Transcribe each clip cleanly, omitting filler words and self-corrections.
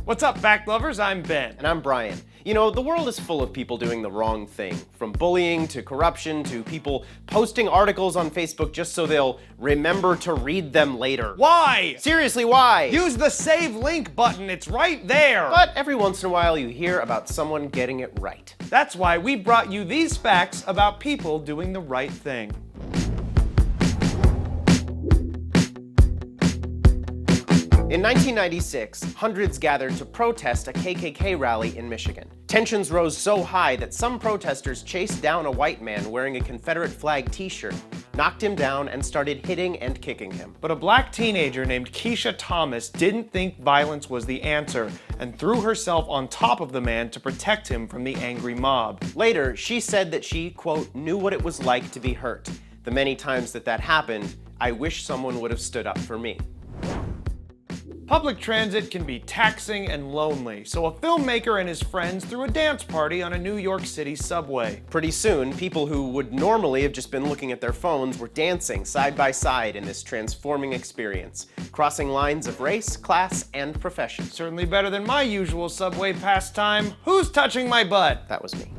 What's up, fact lovers? I'm Ben. And I'm Brian. You know, the world is full of people doing the wrong thing. From bullying to corruption to people posting articles on Facebook just so they'll remember to read them later. Why? Seriously, why? Use the save link button, it's right there. But every once in a while you hear about someone getting it right. That's why we brought you these facts about people doing the right thing. In 1996, hundreds gathered to protest a KKK rally in Michigan. Tensions rose so high that some protesters chased down a white man wearing a Confederate flag t-shirt, knocked him down, and started hitting and kicking him. But a black teenager named Keisha Thomas didn't think violence was the answer and threw herself on top of the man to protect him from the angry mob. Later, she said that she, quote, knew what it was like to be hurt. The many times that happened, I wish someone would have stood up for me. Public transit can be taxing and lonely, so a filmmaker and his friends threw a dance party on a New York City subway. Pretty soon, people who would normally have just been looking at their phones were dancing side by side in this transforming experience, crossing lines of race, class, and profession. Certainly better than my usual subway pastime. Who's touching my butt? That was me.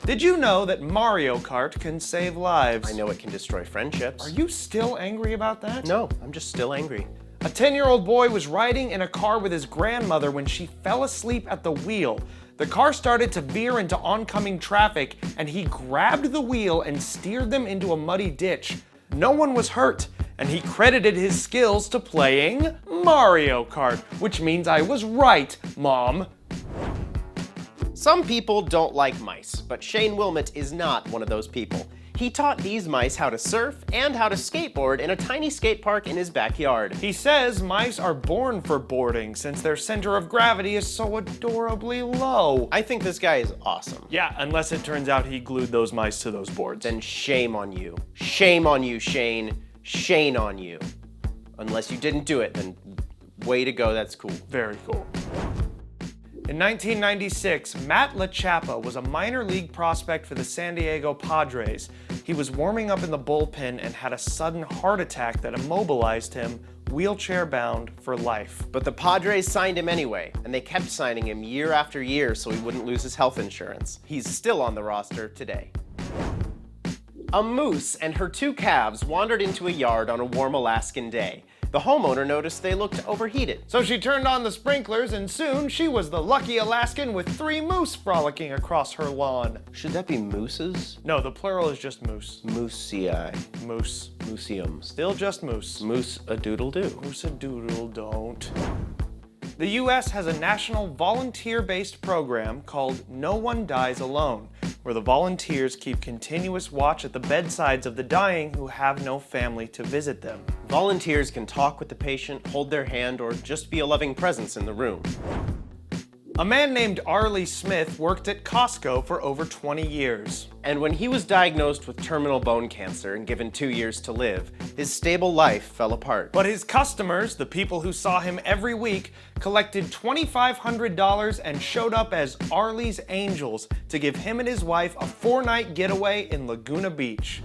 Did you know that Mario Kart can save lives? I know it can destroy friendships. Are you still angry about that? No, I'm just still angry. A 10-year-old boy was riding in a car with his grandmother when she fell asleep at the wheel. The car started to veer into oncoming traffic, and he grabbed the wheel and steered them into a muddy ditch. No one was hurt, and he credited his skills to playing Mario Kart, which means I was right, Mom. Some people don't like mice, but Shane Wilmot is not one of those people. He taught these mice how to surf and how to skateboard in a tiny skate park in his backyard. He says mice are born for boarding since their center of gravity is so adorably low. I think this guy is awesome. Yeah, unless it turns out he glued those mice to those boards. Then shame on you. Shame on you, Shane. Shane on you. Unless you didn't do it, then way to go, that's cool. Very cool. In 1996, Matt LaChappa was a minor league prospect for the San Diego Padres. He was warming up in the bullpen and had a sudden heart attack that immobilized him, wheelchair-bound for life. But the Padres signed him anyway, and they kept signing him year after year so he wouldn't lose his health insurance. He's still on the roster today. A moose and her two calves wandered into a yard on a warm Alaskan day. The homeowner noticed they looked overheated. So she turned on the sprinklers, and soon she was the lucky Alaskan with 3 moose frolicking across her lawn. Should that be mooses? No, the plural is just moose. Moosei. Moose. Museums. Still just moose. Moose-a-doodle-doo. Moose-a-doodle don't. The U.S. has a national volunteer-based program called No One Dies Alone, where the volunteers keep continuous watch at the bedsides of the dying who have no family to visit them. Volunteers can talk with the patient, hold their hand, or just be a loving presence in the room. A man named Arlie Smith worked at Costco for over 20 years. And when he was diagnosed with terminal bone cancer and given 2 years to live, his stable life fell apart. But his customers, the people who saw him every week, collected $2,500 and showed up as Arlie's Angels to give him and his wife a 4-night getaway in Laguna Beach.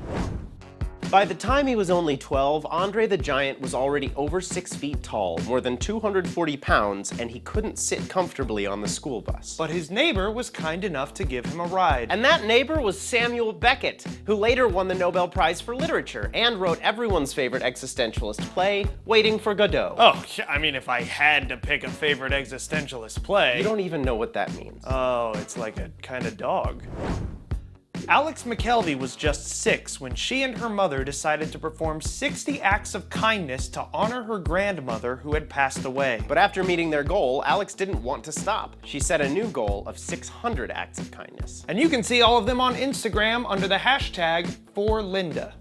By the time he was only 12, Andre the Giant was already over 6 feet tall, more than 240 pounds, and he couldn't sit comfortably on the school bus. But his neighbor was kind enough to give him a ride. And that neighbor was Samuel Beckett, who later won the Nobel Prize for Literature and wrote everyone's favorite existentialist play, Waiting for Godot. Oh, I mean, if I had to pick a favorite existentialist play... You don't even know what that means. Oh, it's like a kind of dog. Alex McKelvey was just 6 when she and her mother decided to perform 60 acts of kindness to honor her grandmother who had passed away. But after meeting their goal, Alex didn't want to stop. She set a new goal of 600 acts of kindness. And you can see all of them on Instagram under the hashtag #ForLinda.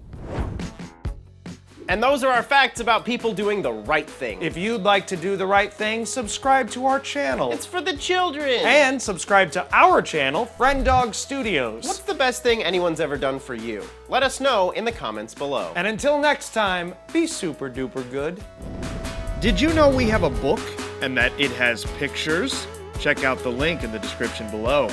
And those are our facts about people doing the right thing. If you'd like to do the right thing, subscribe to our channel. It's for the children. And subscribe to our channel, Friend Dog Studios. What's the best thing anyone's ever done for you? Let us know in the comments below. And until next time, be super duper good. Did you know we have a book and that it has pictures? Check out the link in the description below.